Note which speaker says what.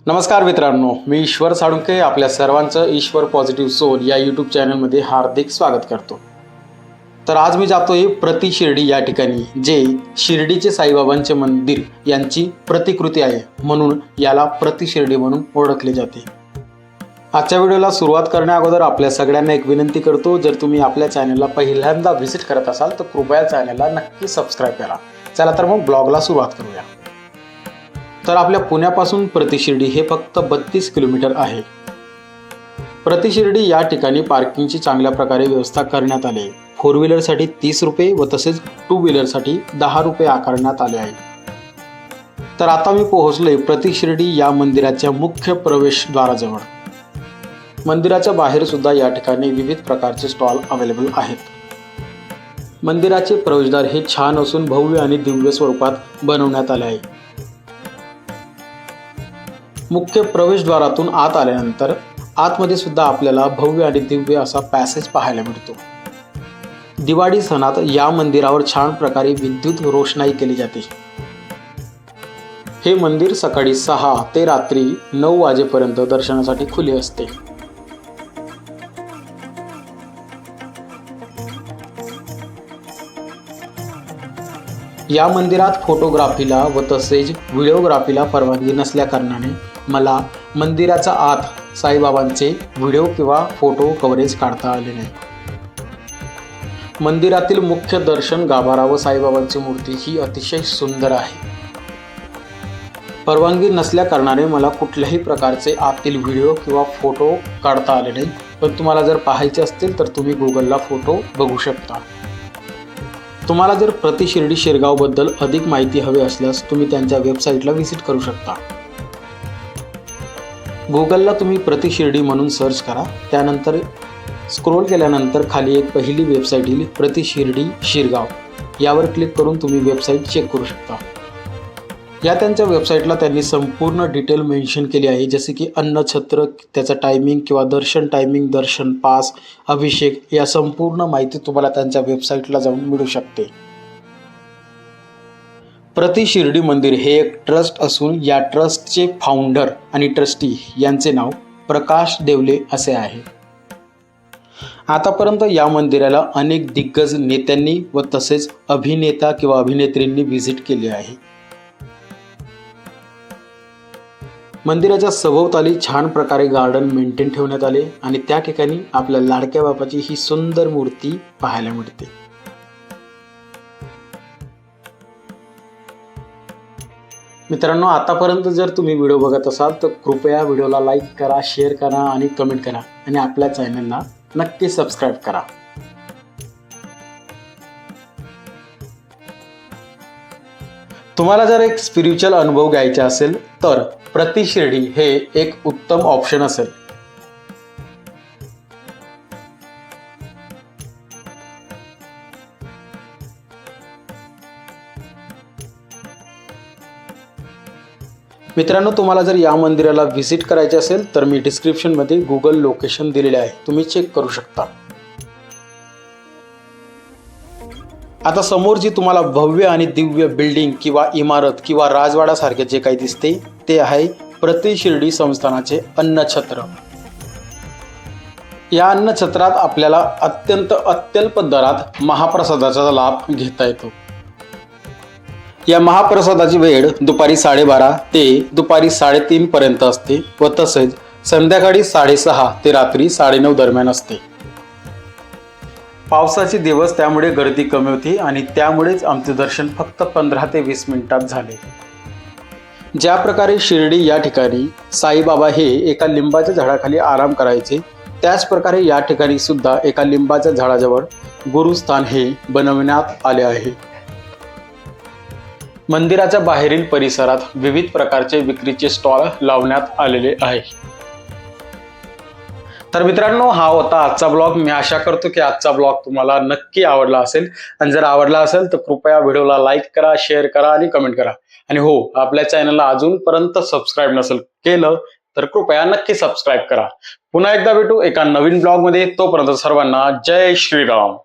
Speaker 1: नमस्कार मित्रांनो, मी ईश्वर साळुंखे आपल्या सर्वांचं ईश्वर पॉझिटिव्ह सोल या यूट्यूब चॅनलमध्ये हार्दिक स्वागत करतो। तर आज मी जातोय प्रति शिर्डी या ठिकाणी, जे शिर्डीचे साईबाबांचे मंदिर यांची प्रतिकृती आहे, म्हणून याला प्रति शिर्डी म्हणून ओळखले जाते। आजच्या व्हिडिओला सुरुवात करण्या अगोदर आपल्या सगळ्यांना एक विनंती करतो, जर तुम्ही आपल्या चॅनलला पहिल्यांदा व्हिजिट करत असाल तर कृपया चॅनलला नक्की सबस्क्राइब करा। चला तर मग ब्लॉगला सुरुवात करूया। तर आपल्या पुण्यापासून प्रति शिर्डी हे फक्त 32 किलोमीटर आहे। प्रति शिर्डी या ठिकाणी पार्किंगची चांगल्या प्रकारे व्यवस्था करण्यात आली आहे। 4 व्हीलरसाठी 30 रुपये व तसेच 2 व्हीलरसाठी 10 रुपये आकारण्यात आले आहे। तर आता मी पोहोचलोय प्रति शिर्डी या मंदिराच्या मुख्य प्रवेशद्वाराजवळ। मंदिराच्या बाहेर सुद्धा या ठिकाणी विविध प्रकारचे स्टॉल अवेलेबल आहेत। मंदिराचे प्रवेशद्वार हे छान असून भव्य आणि दिव्य स्वरूपात बनवण्यात आले आहे। मुख्य प्रवेशद्वारातून आत आल्यानंतर आतमध्ये सुद्धा आपल्याला भव्य आणि दिव्य असा पॅसेज पाहायला मिळतो। दिवाळी सणात या मंदिरावर छान प्रकारे विद्युत रोषणाई केली जाते। हे मंदिर सकाळी 6 ते रात्री 9 वाजेपर्यंत दर्शनासाठी खुले असते। या मंदिरात फोटोग्राफीला व तसेच व्हिडिओग्राफीला परवानगी नसल्या कारणाने मला मंदिराचा आत साईबाबांचे व्हिडिओ किंवा फोटो कव्हरेज काढता आले नाही। मंदिरातील मुख्य दर्शन गाभारा व साईबाबांची मूर्ती ही अतिशय सुंदर आहे। परवानगी नसल्या कारणाने मला कुठल्याही प्रकारचे आतील व्हिडिओ किंवा फोटो काढता आले नाही, पण तुम्हाला जर पाहायचे असतील तर तुम्ही गुगलला फोटो बघू शकता। तुम्हाला जर प्रति शिर्डी शिरगाव बद्दल अधिक माहिती हवी असल्यास तुम्ही त्यांच्या वेबसाईटला व्हिजिट करू शकता। गुगलला तुम्ही प्रति शिर्डी म्हणून सर्च करा, त्यानंतर स्क्रोल केल्यानंतर खाली एक पहिली वेबसाईट येईल, प्रति शिर्डी शिरगाव, यावर क्लिक करून तुम्ही वेबसाईट चेक करू शकता। या त्यांच्या वेबसाईटला त्यांनी संपूर्ण डिटेल मेन्शन केली आहे, जसे की अन्नछत्र, त्याचा टायमिंग किंवा दर्शन टायमिंग, दर्शन पास, अभिषेक, या संपूर्ण माहिती तुम्हाला त्यांच्या वेबसाईटला जाऊन मिळू शकते। प्रति शिर्डी मंदिर हे एक ट्रस्ट असून या ट्रस्टचे फाउंडर आणि ट्रस्टी यांचे नाव प्रकाश देवले असे आहे। आतापर्यंत या मंदिराला अनेक दिग्गज नेत्यांनी व तसेच अभिनेता किंवा अभिनेत्रींनी व्हिजिट केले आहे। मंदिराच्या सभोवताली छान प्रकारे गार्डन मेंटेन ठेवण्यात आले आणि त्या ठिकाणी आपल्या लाडक्या बापाची ही सुंदर मूर्ती पाहायला मिळते। मित्रांनो, आतापर्यंत जर तुम्ही व्हिडिओ बघत असाल तर कृपया व्हिडिओला लाईक करा, शेअर करा आणि कमेंट करा आणि आपल्या चॅनलला नक्की सबस्क्राईब करा। तुम्हाला जर एक स्पिरिच्युअल अनुभव घ्यायचा असेल तर प्रति शिर्डी हे एक उत्तम ऑप्शन असेल। मित्रांनो, तुम्हाला जर या मंदिराला व्हिजिट करायचे असेल तर मी डिस्क्रिप्शनमध्ये गुगल लोकेशन दिलेले आहे, तुम्ही चेक करू शकता। आता समोर जी तुम्हाला भव्य आणि दिव्य बिल्डिंग किंवा इमारत किंवा राजवाडा सारखे जे काही दिसते ते आहे प्रति शिर्डी संस्थानाचे अन्नछत्र। या अन्नछत्रात आपल्याला अत्यंत अत्यल्प दरात महाप्रसादाचा लाभ घेता येतो। या महाप्रसादाची वेळ दुपारी 12:30 ते दुपारी 3:30 पर्यंत असते व तसेच संध्याकाळी 6:30 ते रात्री 9:30 दरम्यान असते। पावसाचे दिवस त्यामुळे गर्दी कमी होती आणि त्यामुळेच आमचे दर्शन फक्त 15 ते 20 मिनिटात झाले। ज्या प्रकारे शिर्डी या ठिकाणी साईबाबा हे एका लिंबाच्या झाडाखाली आराम करायचे, त्याच प्रकारे या ठिकाणी सुद्धा एका लिंबाच्या झाडाजवळ गुरुस्थान हे बनवण्यात आले आहे। मंदिराच्या बाहेरील परिसरात विविध प्रकारचे विक्रीचे स्टॉल लावण्यात आलेले आहे। तर मित्रांनो, हा होता आजचा ब्लॉग। मी आशा करतो की आजचा ब्लॉग तुम्हाला नक्की आवडला असेल आणि जर आवडला असेल तर कृपया व्हिडिओला लाईक करा, शेअर करा आणि कमेंट करा। आणि हो, आपल्या चॅनलला अजूनपर्यंत सबस्क्राईब नसेल केलं तर कृपया नक्की सबस्क्राईब करा। पुन्हा एकदा भेटू एका नवीन ब्लॉग मध्ये, तोपर्यंत सर्वांना जय श्रीराम।